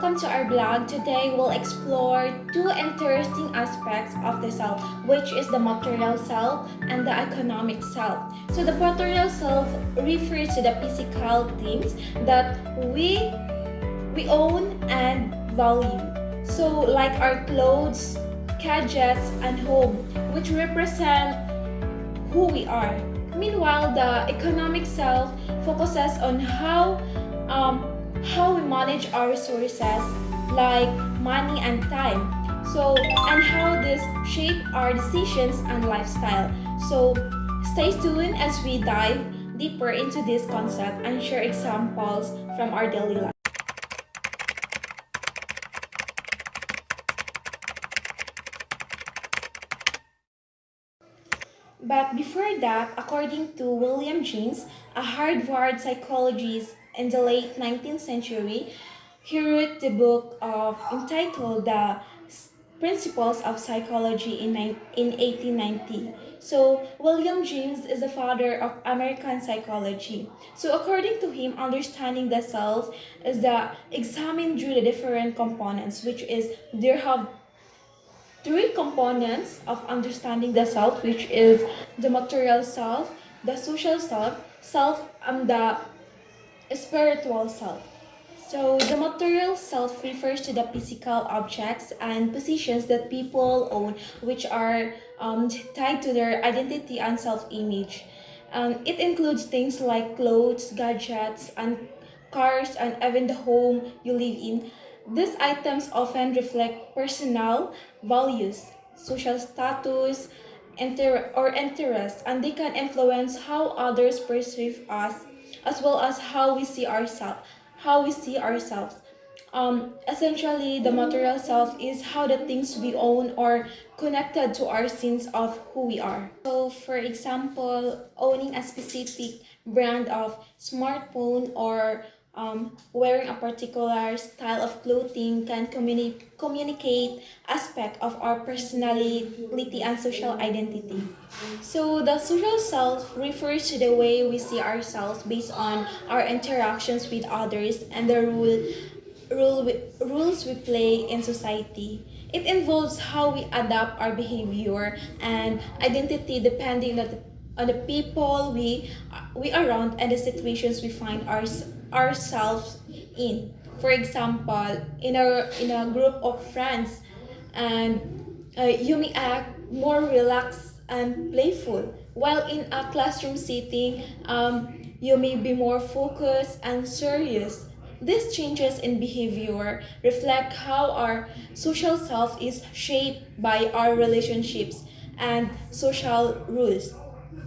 welcome to our blog. Today we'll explore two interesting aspects of the self, which is the material self and the economic self. So the material self refers to the physical things that we own and value. So like our clothes, gadgets, and home, which represent who we are. Meanwhile, the economic self focuses on how we manage our resources like money and time. So and how this shape our decisions and lifestyle. So stay tuned as we dive deeper into this concept and share examples from our daily life. But before that, according to William James, a Harvard psychologist in the late 19th century, he wrote the book entitled The Principles of Psychology in 1890. So, William James is the father of American psychology. So, according to him, understanding the self is the examine through the different components, which is there have three components of understanding the self, which is the material self, the social self, and the spiritual self. So the material self refers to the physical objects and positions that people own, which are tied to their identity and self-image. It includes things like clothes, gadgets, and cars, and even the home you live in. These items often reflect personal values, social status, or interests, and they can influence how others perceive us, as well as how we see ourselves. Essentially, the material self is how the things we own are connected to our sense of who we are. So, for example, owning a specific brand of smartphone or wearing a particular style of clothing can communicate aspect of our personality and social identity. So the social self refers to the way we see ourselves based on our interactions with others and the rules we play in society. It involves how we adapt our behavior and identity depending on the people we around and the situations we find ourselves in. For example, in a group of friends, and you may act more relaxed and playful, while in a classroom setting, you may be more focused and serious. These changes in behavior reflect how our social self is shaped by our relationships and social rules.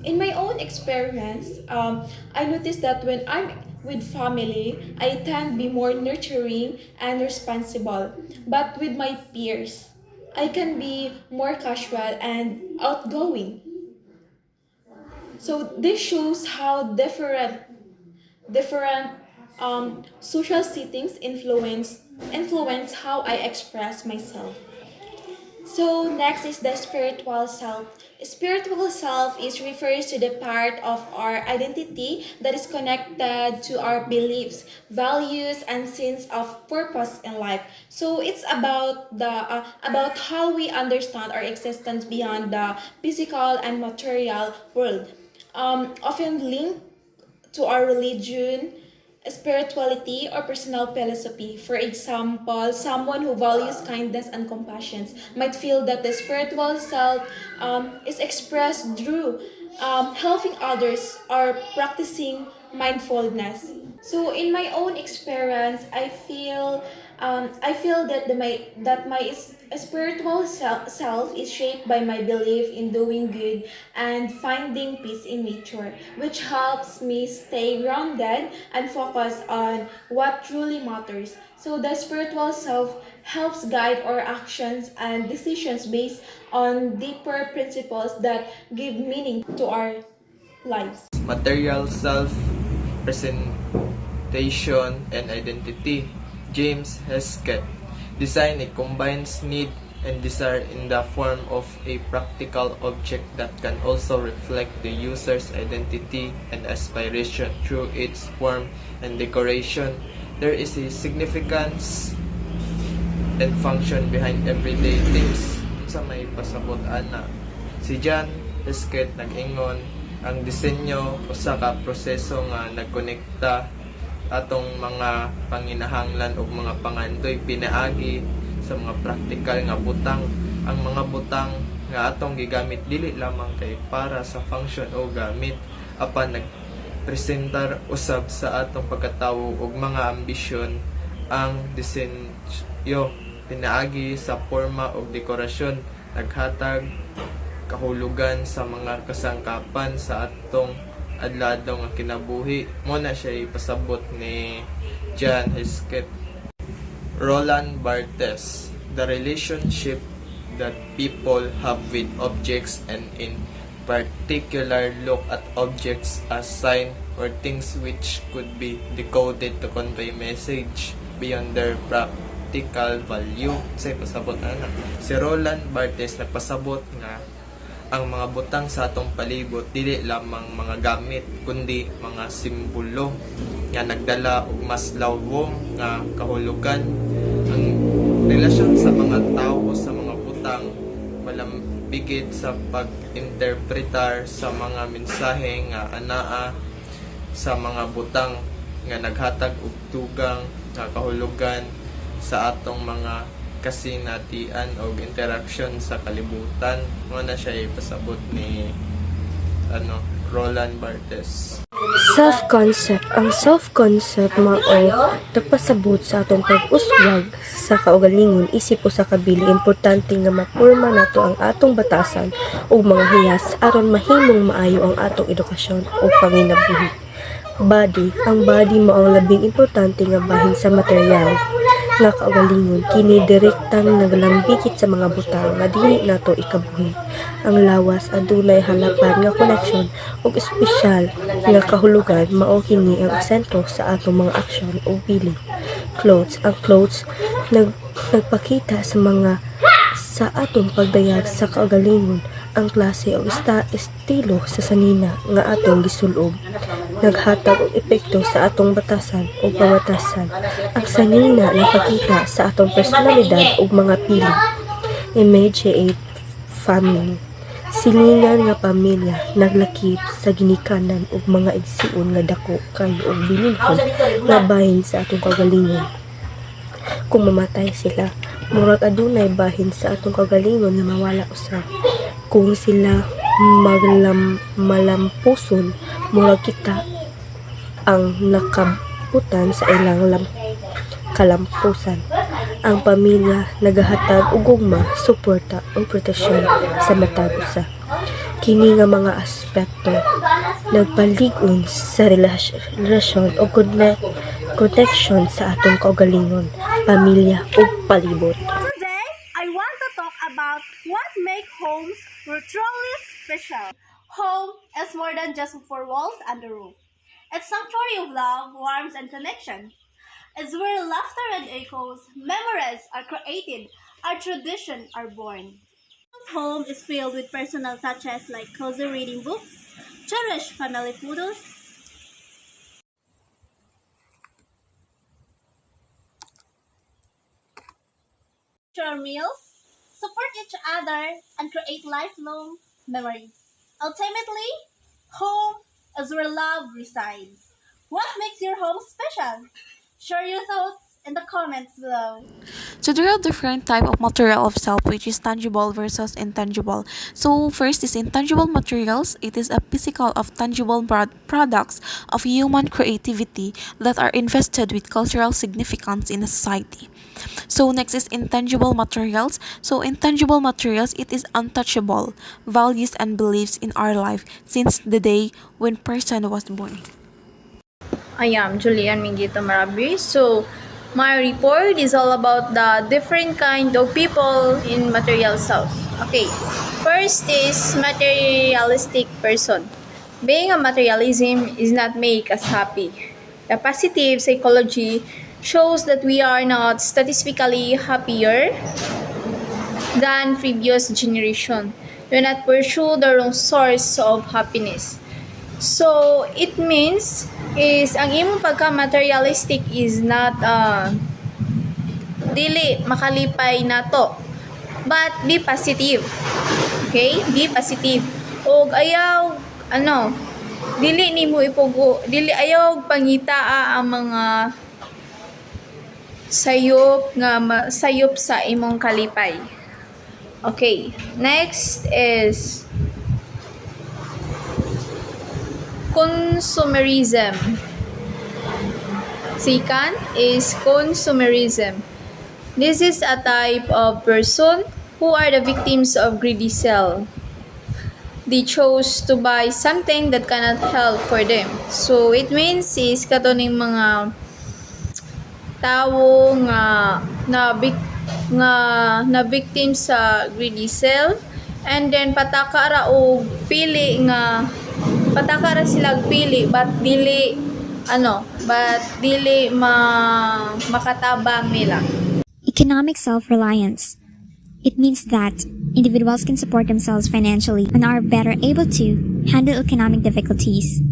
In my own experience, I noticed that when I'm with family, I tend to be more nurturing and responsible. But with my peers, I can be more casual and outgoing. So this shows how different social settings influence how I express myself. So next is the spiritual self. Spiritual self is refers to the part of our identity that is connected to our beliefs, values, and sense of purpose in life. So it's about how we understand our existence beyond the physical and material world. Often linked to our religion, spirituality, or personal philosophy. For example, someone who values kindness and compassion might feel that the spiritual self is expressed through helping others or practicing mindfulness. So, in my own experience, I feel that my spiritual self is shaped by my belief in doing good and finding peace in nature, which helps me stay grounded and focus on what truly matters. So the spiritual self helps guide our actions and decisions based on deeper principles that give meaning to our lives. Material self, presentation, and identity. James Heskett. Design it combines need and desire in the form of a practical object that can also reflect the user's identity and aspiration through its form and decoration. There is a significance and function behind everyday things. Sa may pasabot ana. Si John Hesketh nag-ingon ang disenyo usa ka proseso nga nagkonekta atong mga panginahanglan ug mga pangandoy pinaagi sa mga praktikal nga butang. Ang mga butang nga atong gigamit dili lamang kay para sa function o gamit apan nagpresentar usab sa atong pagkatawo ug mga ambisyon. Ang disenyo pinaagi sa forma ug dekorasyon naghatag kahulugan sa mga kasangkapan sa atong adlaw nga kinabuhi. Mo na siya ipasabot ni John Hesketh. Roland Barthes, the relationship that people have with objects and in particular look at objects as sign or things which could be decoded to convey message beyond their practical value. Say pasabot ana. Si Roland Barthes nagpasabot nga ang mga butang sa atong palibot dili lamang mga gamit kundi mga simbolo nga nagdala og mas lawom nga kahulugan. Ang relasyon sa mga tao sa mga butang malambigit sa pag-interpretar sa mga mensahe nga anaa sa mga butang nga naghatag og tugang nga kahulugan sa atong mga kasinatian o interaction sa kalibutan. Mo na siya ipasabot ni Roland Barthes. Self-concept. Ang self-concept mao nagpasabot sa atong pag-uswag sa kaugalingon isip usa ka bili importante nga maporma nato ang atong batasan ug mga hiyas aron mahimong maayo ang atong edukasyon o panginabuhi. Body. Ang body mao ang labing importante nga bahin sa material nga kaugalingon kini direktang naglambikit sa mga butang nga dili nato ikabuhi. Ang lawas adunay halapan nga koneksyon ug espesyal nga kahulugan mao kini ang sentro sa atong mga aksyon o pili. Clothes. Ang clothes nagpakita sa atong pagdayag sa kaugalingon ang klase o estilo sa sanina nga atong gisulob. Naghatag og epekto sa atong batasan o pamatasan. Ang sanina nagpakita sa atong personalidad ug mga pili. Immediate family. Silingan nga pamilya naglakip sa ginikanan ug mga igsuon nga dako kayo og bilingkod nga bahin sa atong kagalingon. Kung mamatay sila, murag adunay bahin sa atong kagalingon nga mawala usab. Kung sila malampuson, murag kita ang nakabutan sa ilang kalampusan. Ang pamilya nagahatag og gugma, suporta o proteksyon sa matag usa. Kini nga mga aspekto nagpalig-on sa relasyon o connection sa atong kaugalingon, pamilya o palibot. Today, I want to talk about what makes homes truly special. Home is more than just four walls and a roof. It's sanctuary of love, warmth, and connection. It's where laughter and echoes, memories are created, our traditions are born. Home is filled with personal touches like cozy reading books, cherished family photos, share meals, support each other, and create lifelong memories. Ultimately, home is where love resides. What makes your home special? Share your thoughts in the comments below. So there are different type of material of self, which is tangible versus intangible. So first is intangible materials. It is a physical of tangible products of human creativity that are invested with cultural significance in a society. So next is intangible materials. So intangible materials, it is untouchable values and beliefs in our life since the day when person was born. I am Julian Mingito Marabi. So, my report is all about the different kind of people in material self. Okay, first is materialistic person. Being a materialism is not make us happy. The positive psychology shows that we are not statistically happier than previous generation. We not pursue the wrong source of happiness. So, it means is ang imong pagka-materialistic is not dili makalipay nato. But be positive. Okay? Be positive. Og ayaw dili nimo ipugo, dili ayaw pangitaa ang mga sayop sa imong kalipay. Okay, next is consumerism. Second is consumerism. This is a type of person who are the victims of greedy sell. They chose to buy something that cannot help for them. So it means is katuning mga tao nga na victim sa greedy sell, and then pataka ra og pili nga pataka ra sila pili but dili makatabang nila. Economic self-reliance. It means that individuals can support themselves financially and are better able to handle economic difficulties.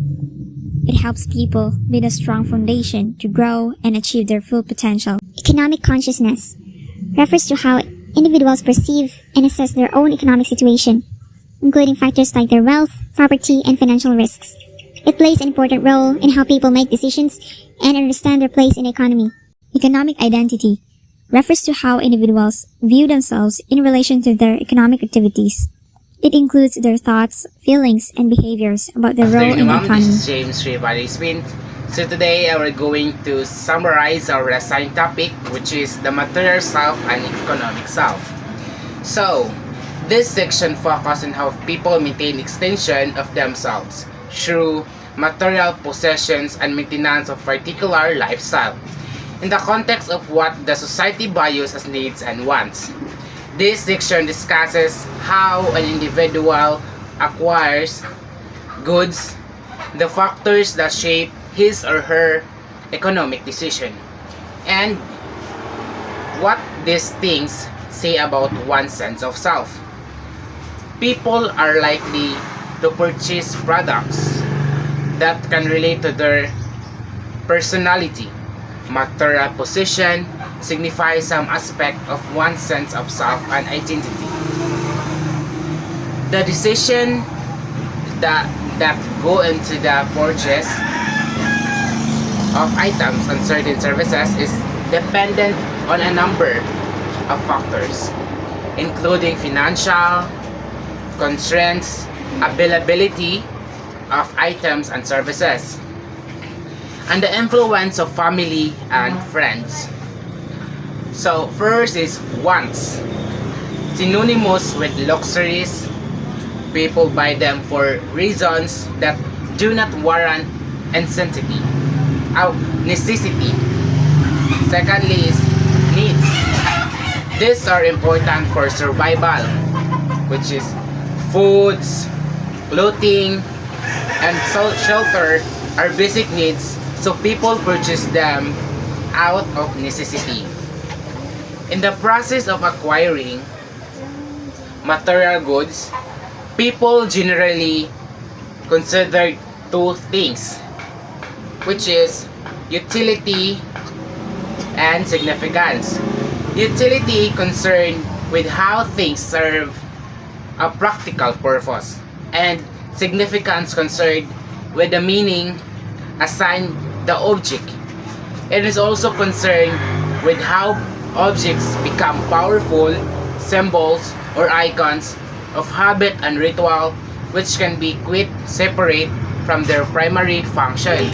It helps people build a strong foundation to grow and achieve their full potential. Economic consciousness refers to how individuals perceive and assess their own economic situation, including factors like their wealth, property, and financial risks. It plays an important role in how people make decisions and understand their place in the economy. Economic identity refers to how individuals view themselves in relation to their economic activities. It includes their thoughts, feelings, and behaviors about their role in the economy. This is James Rivali Smith. So today we're going to summarize our assigned topic, which is the material self and economic self. So, this section focuses on how people maintain extension of themselves through material possessions and maintenance of particular lifestyle, in the context of what the society values as needs and wants. This section discusses how an individual acquires goods, the factors that shape his or her economic decision, and what these things say about one's sense of self. People are likely to purchase products that can relate to their personality. Material possession signifies some aspect of one's sense of self and identity. The decision that go into the purchase of items and certain services is dependent on a number of factors, including financial constraints, availability of items and services, and the influence of family and friends. So first is wants. Synonymous with luxuries, people buy them for reasons that do not warrant necessity. Secondly is needs. These are important for survival, which is foods, clothing, and shelter are basic needs, so people purchase them out of necessity. In the process of acquiring material goods, people generally consider two things, which is utility and significance. Utility concerned with how things serve a practical purpose, and significance concerned with the meaning assigned the object. It is also concerned with how objects become powerful symbols or icons of habit and ritual, which can be quite separate from their primary function.